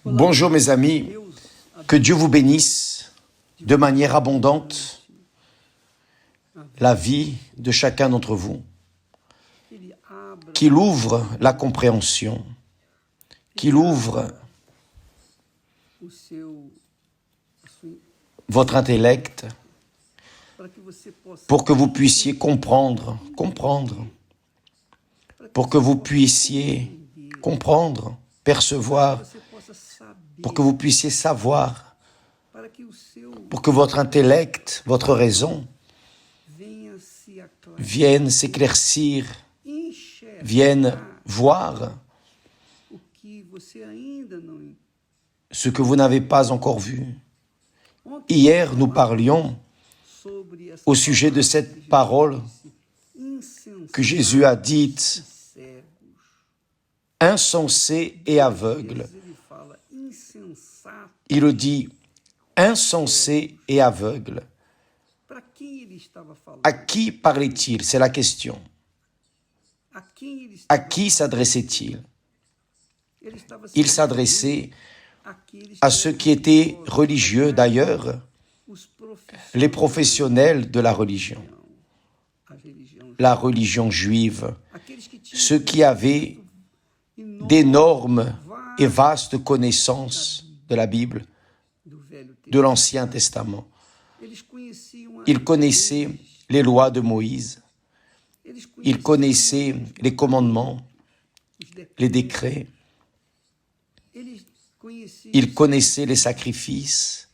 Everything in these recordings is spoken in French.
Bonjour mes amis, que Dieu vous bénisse de manière abondante la vie de chacun d'entre vous, qu'il ouvre la compréhension, qu'il ouvre votre intellect pour que vous puissiez comprendre, pour que vous puissiez comprendre, percevoir, pour que vous puissiez savoir, pour que votre intellect, votre raison viennent s'éclaircir, viennent voir ce que vous n'avez pas encore vu. Hier, nous parlions au sujet de cette parole que Jésus a dite, insensé et aveugle. Il le dit, insensé et aveugle. À qui parlait-il? C'est la question. À qui s'adressait-il? Il s'adressait à ceux qui étaient religieux, d'ailleurs, les professionnels de la religion juive, ceux qui avaient d'énormes et vastes connaissances de la Bible, de l'Ancien Testament. Ils connaissaient les lois de Moïse, ils connaissaient les commandements, les décrets, ils connaissaient les sacrifices,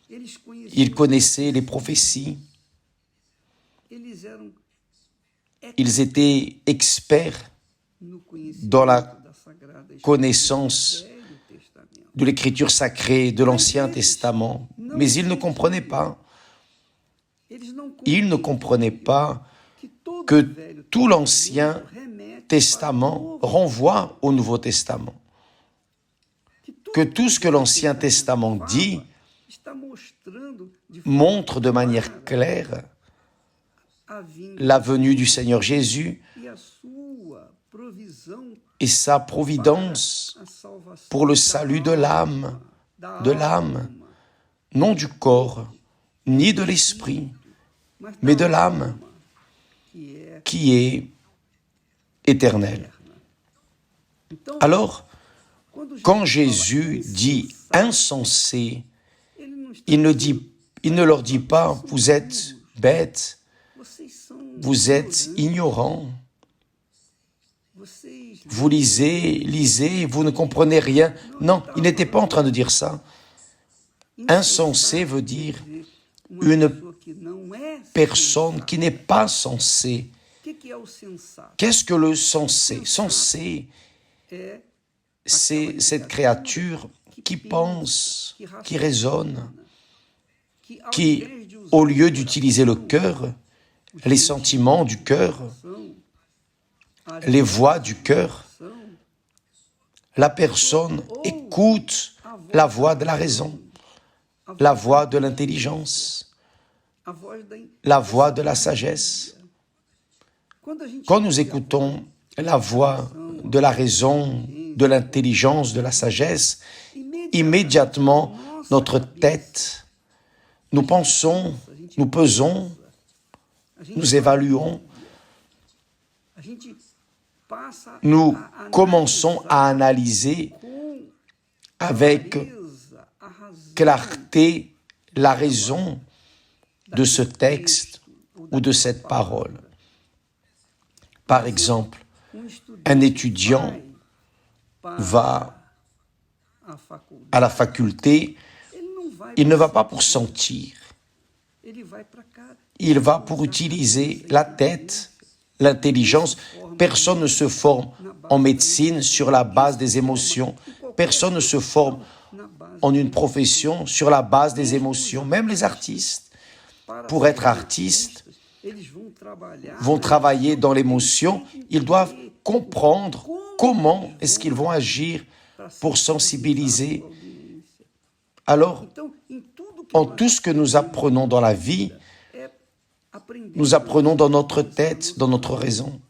ils connaissaient les prophéties, ils étaient experts dans la connaissance de l'écriture sacrée, de l'Ancien Testament, mais ils ne comprenaient pas. Ils ne comprenaient pas que tout l'Ancien Testament renvoie au Nouveau Testament. Que tout ce que l'Ancien Testament dit montre de manière claire la venue du Seigneur Jésus et sa providence pour le salut de l'âme, non du corps, ni de l'esprit, mais de l'âme, qui est éternelle. Alors, quand Jésus dit « insensé », il ne leur dit pas « vous êtes bêtes, vous êtes ignorants, vous lisez, vous ne comprenez rien ». Non, il n'était pas en train de dire ça. Insensé veut dire une personne qui n'est pas sensée. Qu'est-ce que le sensé? Sensé, c'est cette créature qui pense, qui raisonne, qui, au lieu d'utiliser le cœur, les sentiments du cœur, les voix du cœur, la personne écoute la voix de la raison, la voix de l'intelligence, la voix de la sagesse. Quand nous écoutons la voix de la raison, de l'intelligence, de la sagesse, immédiatement, notre tête, nous pensons, nous pesons, nous évaluons, nous commençons à analyser avec clarté la raison de ce texte ou de cette parole. Par exemple, un étudiant va à la faculté, il ne va pas pour sentir, il va pour utiliser la tête, l'intelligence. Personne ne se forme en médecine sur la base des émotions, personne ne se forme en une profession sur la base des émotions. Même les artistes, pour être artistes, vont travailler dans l'émotion, ils doivent comprendre comment est-ce qu'ils vont agir pour sensibiliser. Alors, en tout ce que nous apprenons dans la vie, nous apprenons dans notre tête, dans notre raison.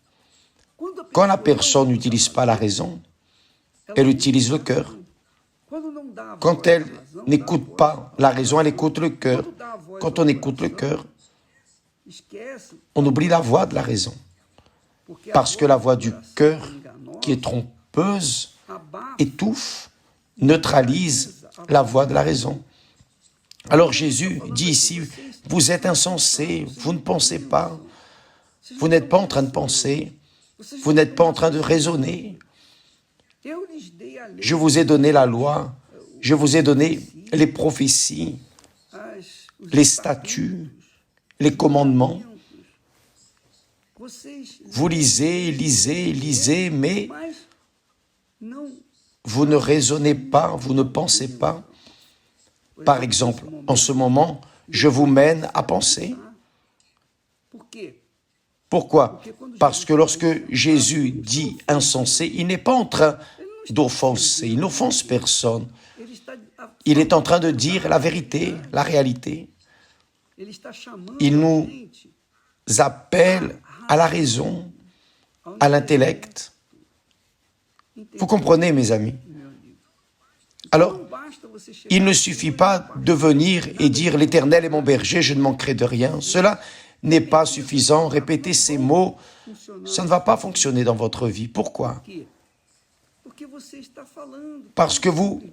Quand la personne n'utilise pas la raison, elle utilise le cœur. Quand elle n'écoute pas la raison, elle écoute le cœur. Quand on écoute le cœur, on oublie la voix de la raison. Parce que la voix du cœur, qui est trompeuse, étouffe, neutralise la voix de la raison. Alors Jésus dit ici, vous êtes insensés, vous ne pensez pas, vous n'êtes pas en train de penser, vous n'êtes pas en train de raisonner. Je vous ai donné la loi, je vous ai donné les prophéties, les statuts, les commandements. Vous lisez, mais vous ne raisonnez pas, vous ne pensez pas. Par exemple, en ce moment, je vous mène à penser. Pourquoi? Parce que lorsque Jésus dit insensé, il n'est pas en train d'offenser, il n'offense personne. Il est en train de dire la vérité, la réalité. Il nous appelle à la raison, à l'intellect. Vous comprenez, mes amis? Alors, il ne suffit pas de venir et dire « L'Éternel est mon berger, je ne manquerai de rien ». Cela n'est pas suffisant. Répéter ces mots, ça ne va pas fonctionner dans votre vie. Pourquoi? Parce que vous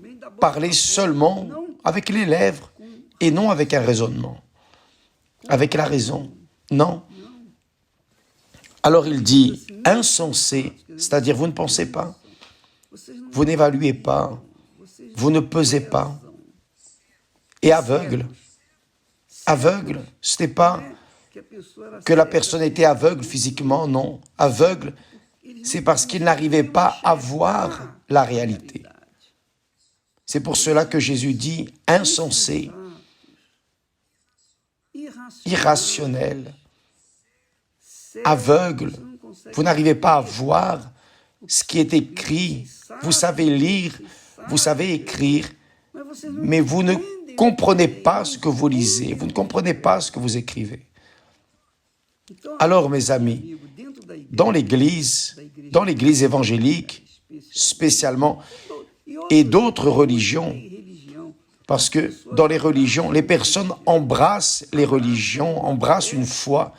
parlez seulement avec les lèvres et non avec un raisonnement, avec la raison. Non. Alors il dit « insensé », c'est-à-dire vous ne pensez pas, vous n'évaluez pas, vous ne pesez pas. Et aveugle. Aveugle, ce n'est pas que la personne était aveugle physiquement, non. Aveugle, c'est parce qu'il n'arrivait pas à voir la réalité. C'est pour cela que Jésus dit insensé, irrationnel, aveugle. Vous n'arrivez pas à voir ce qui est écrit. Vous savez lire, vous savez écrire, mais vous ne comprenez pas ce que vous lisez, vous ne comprenez pas ce que vous écrivez. Alors, mes amis, dans l'Église évangélique, spécialement, et d'autres religions, parce que dans les religions, les personnes embrassent les religions, embrassent une foi,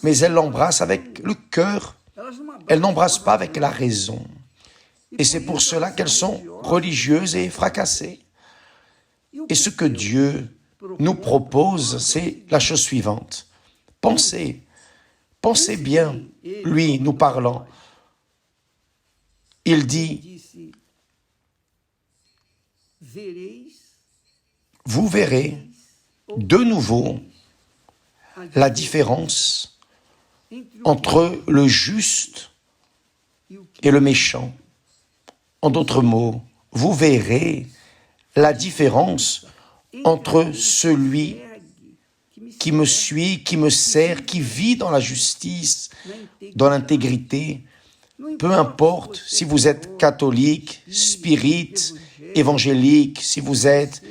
mais elles l'embrassent avec le cœur, elles n'embrassent pas avec la raison. Et c'est pour cela qu'elles sont religieuses et fracassées. Et ce que Dieu nous propose, c'est la chose suivante. Pensez bien, lui nous parlant. Il dit, vous verrez de nouveau la différence entre le juste et le méchant. En d'autres mots, vous verrez la différence entre celui qui me suit, qui me sert, qui vit dans la justice, dans l'intégrité. Peu importe si vous êtes catholique, spirite, évangélique, si vous êtes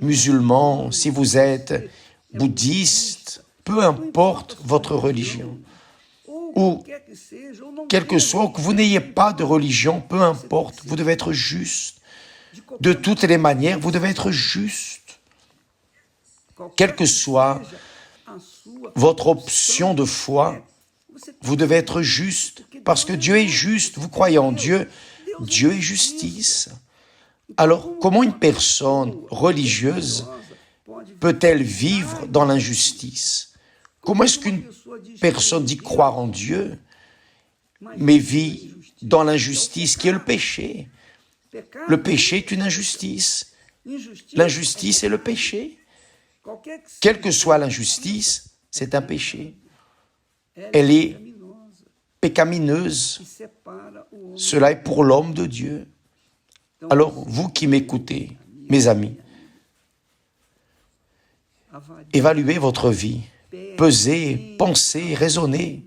musulman, si vous êtes bouddhiste, peu importe votre religion. Ou quel que soit, que vous n'ayez pas de religion, peu importe, vous devez être juste. De toutes les manières, vous devez être juste. Quelle que soit votre option de foi, vous devez être juste, parce que Dieu est juste. Vous croyez en Dieu, Dieu est justice. Alors, comment une personne religieuse peut-elle vivre dans l'injustice? Comment est-ce qu'une personne dit croire en Dieu, mais vit dans l'injustice qui est le péché? Le péché est une injustice. L'injustice est le péché. Quelle que soit l'injustice, c'est un péché. Elle est pécamineuse. Cela est pour l'homme de Dieu. Alors, vous qui m'écoutez, mes amis, évaluez votre vie, pesez, pensez, raisonnez.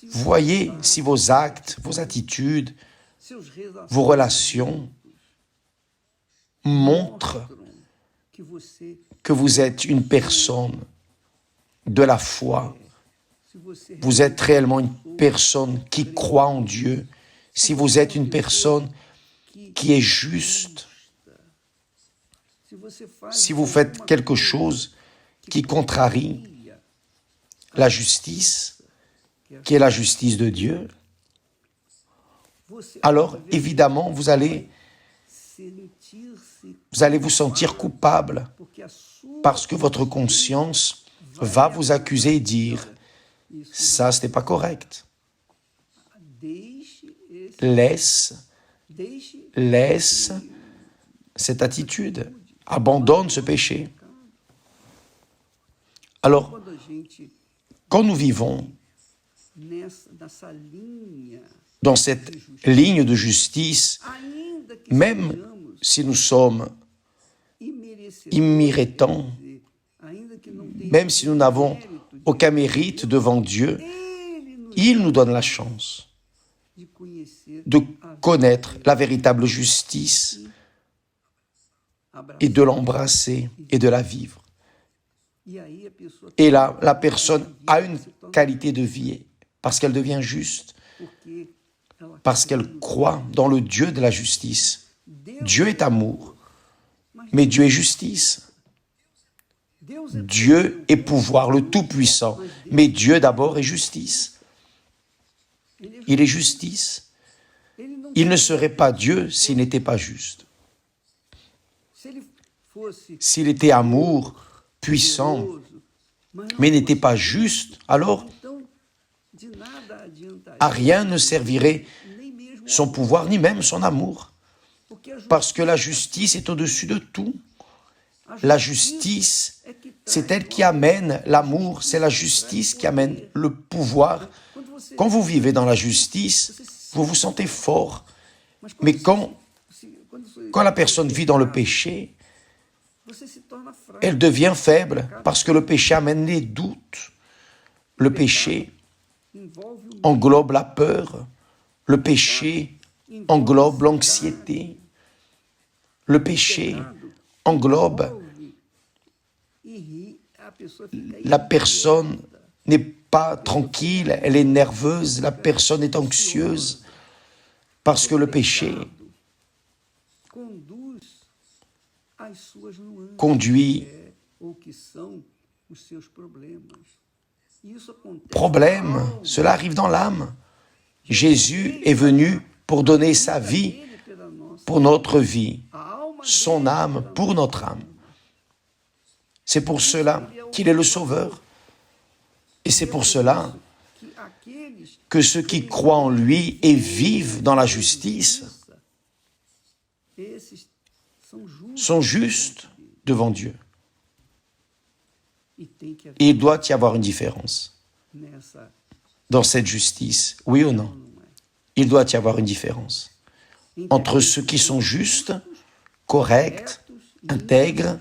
Voyez si vos actes, vos attitudes, vos relations montrent que vous êtes une personne de la foi. Vous êtes réellement une personne qui croit en Dieu. Si vous êtes une personne qui est juste. Si vous faites quelque chose qui contrarie la justice, qui est la justice de Dieu, alors évidemment vous allez vous sentir coupable parce que votre conscience va vous accuser et dire « ça, ce n'est pas correct ». Laisse cette attitude, abandonne ce péché. Alors, quand nous vivons dans cette ligne de justice, même si nous sommes imméritants, même si nous n'avons aucun mérite devant Dieu, il nous donne la chance de connaître la véritable justice et de l'embrasser et de la vivre. Et là, la personne a une qualité de vie parce qu'elle devient juste, parce qu'elle croit dans le Dieu de la justice. Dieu est amour, mais Dieu est justice. Dieu est pouvoir, le Tout-Puissant, mais Dieu d'abord est justice. Il est justice. Il ne serait pas Dieu s'il n'était pas juste. S'il était amour, puissant, mais n'était pas juste, alors à rien ne servirait son pouvoir, ni même son amour. Parce que la justice est au-dessus de tout. La justice, c'est elle qui amène l'amour, c'est la justice qui amène le pouvoir. Quand vous vivez dans la justice, vous vous sentez fort. Mais quand la personne vit dans le péché, elle devient faible parce que le péché amène les doutes. Le péché englobe la peur. Le péché englobe l'anxiété. Le péché englobe la personne n'est pas tranquille, elle est nerveuse, la personne est anxieuse parce que le péché conduit problème, cela arrive dans l'âme. Jésus est venu pour donner sa vie pour notre vie, son âme pour notre âme. C'est pour cela qu'il est le Sauveur. Et c'est pour cela que ceux qui croient en lui et vivent dans la justice sont justes devant Dieu. Et il doit y avoir une différence dans cette justice, oui ou non? Il doit y avoir une différence entre ceux qui sont justes, corrects, intègres,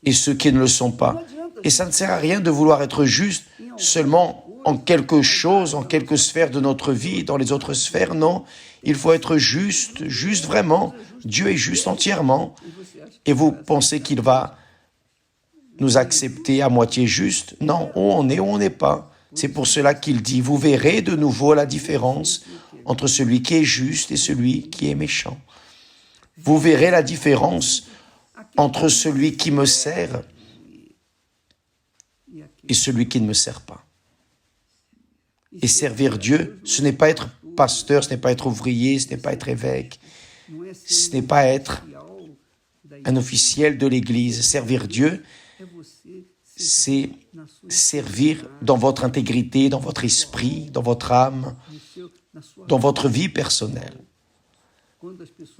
et ceux qui ne le sont pas. Et ça ne sert à rien de vouloir être juste seulement en quelque chose, en quelques sphères de notre vie, dans les autres sphères, non. Il faut être juste, juste vraiment. Dieu est juste entièrement. Et vous pensez qu'il va nous accepter à moitié juste? Non, où on est, où on n'est pas. C'est pour cela qu'il dit, vous verrez de nouveau la différence entre celui qui est juste et celui qui est méchant. Vous verrez la différence entre celui qui me sert et celui qui ne me sert pas. Et servir Dieu, ce n'est pas être pasteur, ce n'est pas être ouvrier, ce n'est pas être évêque, ce n'est pas être un officiel de l'Église. Servir Dieu, c'est servir dans votre intégrité, dans votre esprit, dans votre âme, dans votre vie personnelle.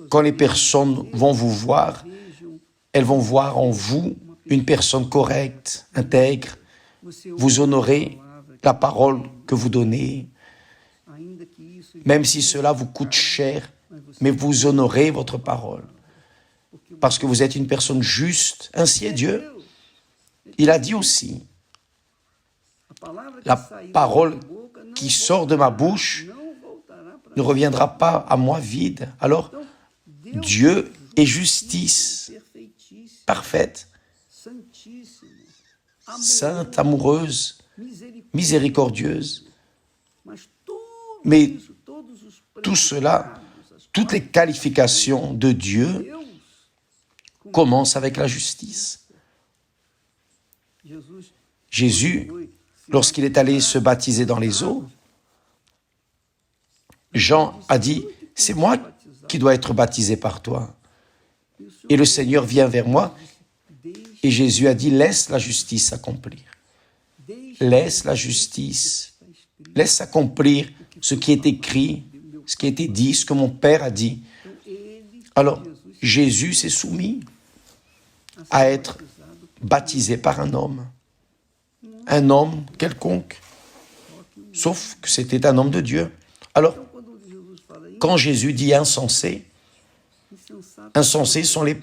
Quand les personnes vont vous voir, elles vont voir en vous une personne correcte, intègre. Vous honorez la parole que vous donnez, même si cela vous coûte cher, mais vous honorez votre parole, parce que vous êtes une personne juste. Ainsi est Dieu. Il a dit aussi, la parole qui sort de ma bouche ne reviendra pas à moi vide. Alors, Dieu est justice parfaite, sainte, amoureuse, miséricordieuse. Mais tout cela, toutes les qualifications de Dieu commencent avec la justice. Jésus, lorsqu'il est allé se baptiser dans les eaux, Jean a dit, « C'est moi qui dois être baptisé par toi. » Et le Seigneur vient vers moi, et Jésus a dit, « Laisse la justice s'accomplir. Laisse la justice. Laisse s'accomplir ce qui est écrit, ce qui a été dit, ce que mon Père a dit. » Alors, Jésus s'est soumis à être baptisé par un homme quelconque, sauf que c'était un homme de Dieu. Alors, quand Jésus dit insensé, insensés sont les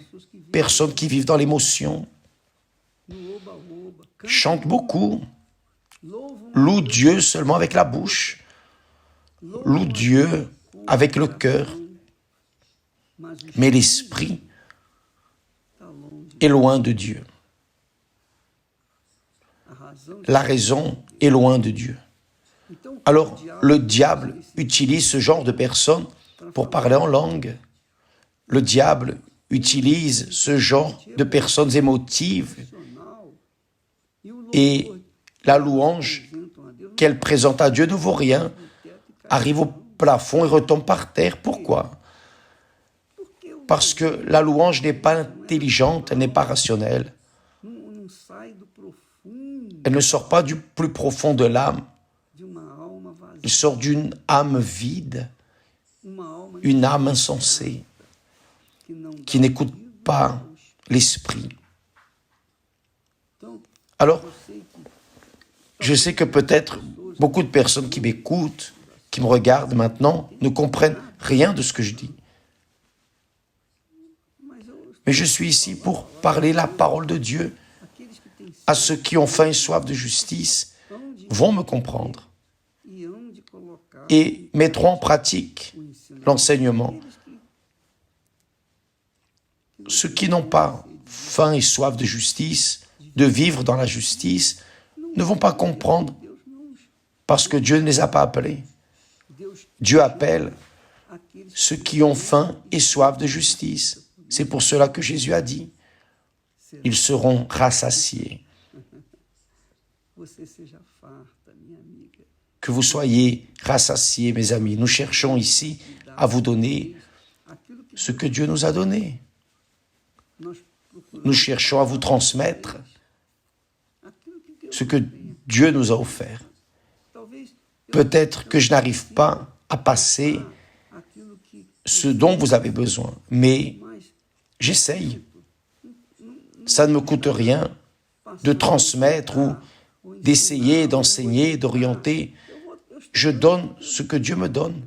personnes qui vivent dans l'émotion, chantent beaucoup, louent Dieu seulement avec la bouche, louent Dieu avec le cœur, mais l'esprit est loin de Dieu. La raison est loin de Dieu. Alors, le diable utilise ce genre de personnes pour parler en langue. Le diable utilise ce genre de personnes émotives et la louange qu'elle présente à Dieu ne vaut rien, arrive au plafond et retombe par terre. Pourquoi? Parce que la louange n'est pas intelligente, elle n'est pas rationnelle. Elle ne sort pas du plus profond de l'âme. Elle sort d'une âme vide, une âme insensée, qui n'écoute pas l'esprit. Alors, je sais que peut-être beaucoup de personnes qui m'écoutent, qui me regardent maintenant, ne comprennent rien de ce que je dis. Mais je suis ici pour parler la parole de Dieu. À ceux qui ont faim et soif de justice vont me comprendre et mettront en pratique l'enseignement. Ceux qui n'ont pas faim et soif de justice, de vivre dans la justice, ne vont pas comprendre parce que Dieu ne les a pas appelés. Dieu appelle ceux qui ont faim et soif de justice. C'est pour cela que Jésus a dit, ils seront rassasiés. Que vous soyez rassasiés, mes amis. Nous cherchons ici à vous donner ce que Dieu nous a donné. Nous cherchons à vous transmettre ce que Dieu nous a offert. Peut-être que je n'arrive pas à passer ce dont vous avez besoin, mais j'essaye. Ça ne me coûte rien de transmettre ou d'essayer, d'enseigner, d'orienter. Je donne ce que Dieu me donne.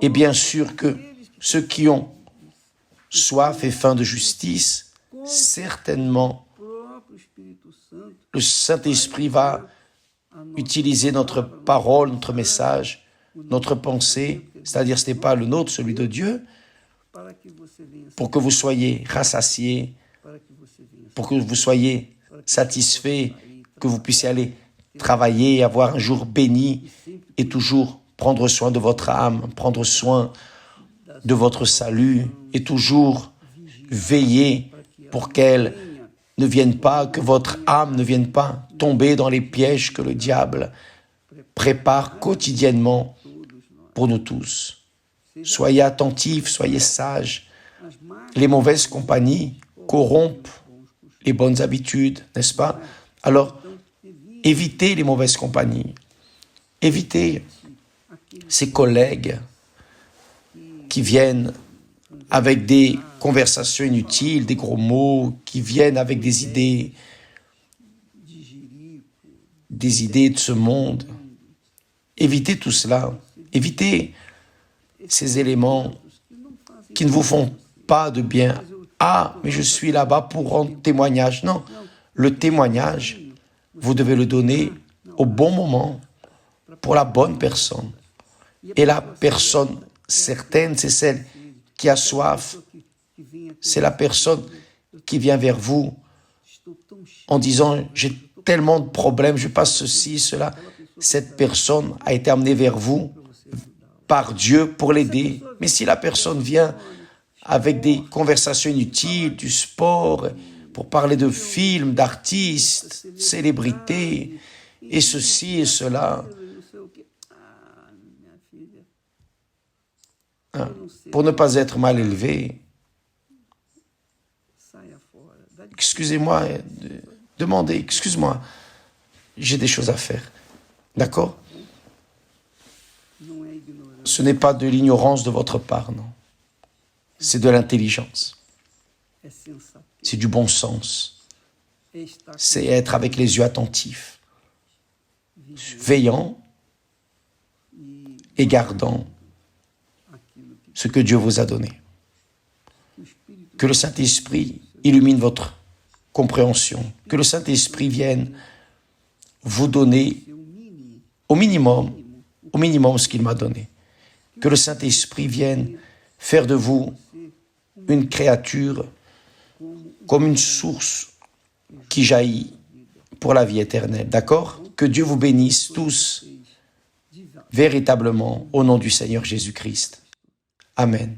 Et bien sûr que ceux qui ont soif et faim de justice, certainement, le Saint-Esprit va utiliser notre parole, notre message, notre pensée, c'est-à-dire ce n'est pas le nôtre, celui de Dieu, pour que vous soyez rassasiés, pour que vous soyez satisfaits, que vous puissiez aller travailler, avoir un jour béni et toujours prendre soin de votre âme, prendre soin de votre salut et toujours veiller pour qu'elle ne vienne pas, que votre âme ne vienne pas tomber dans les pièges que le diable prépare quotidiennement pour nous tous. Soyez attentifs, soyez sages. Les mauvaises compagnies corrompent les bonnes habitudes, n'est-ce pas? Alors, évitez les mauvaises compagnies. Évitez ces collègues qui viennent avec des conversations inutiles, des gros mots, qui viennent avec des idées de ce monde. Évitez tout cela. Évitez ces éléments qui ne vous font pas de bien. Ah, mais je suis là-bas pour rendre témoignage. Non, le témoignage, vous devez le donner au bon moment, pour la bonne personne. Et la personne certaine, c'est celle qui a soif. C'est la personne qui vient vers vous en disant « j'ai tellement de problèmes, je passe ceci, cela ». Cette personne a été amenée vers vous, par Dieu pour l'aider. Mais si la personne vient avec des conversations inutiles, du sport, pour parler de films, d'artistes, célébrités, et ceci et cela, pour ne pas être mal élevé, excusez-moi, demandez, excuse-moi, j'ai des choses à faire. D'accord? Ce n'est pas de l'ignorance de votre part, non. C'est de l'intelligence. C'est du bon sens. C'est être avec les yeux attentifs, veillant et gardant ce que Dieu vous a donné. Que le Saint-Esprit illumine votre compréhension. Que le Saint-Esprit vienne vous donner au minimum ce qu'il m'a donné. Que le Saint-Esprit vienne faire de vous une créature comme une source qui jaillit pour la vie éternelle. D'accord? Que Dieu vous bénisse tous véritablement au nom du Seigneur Jésus-Christ. Amen.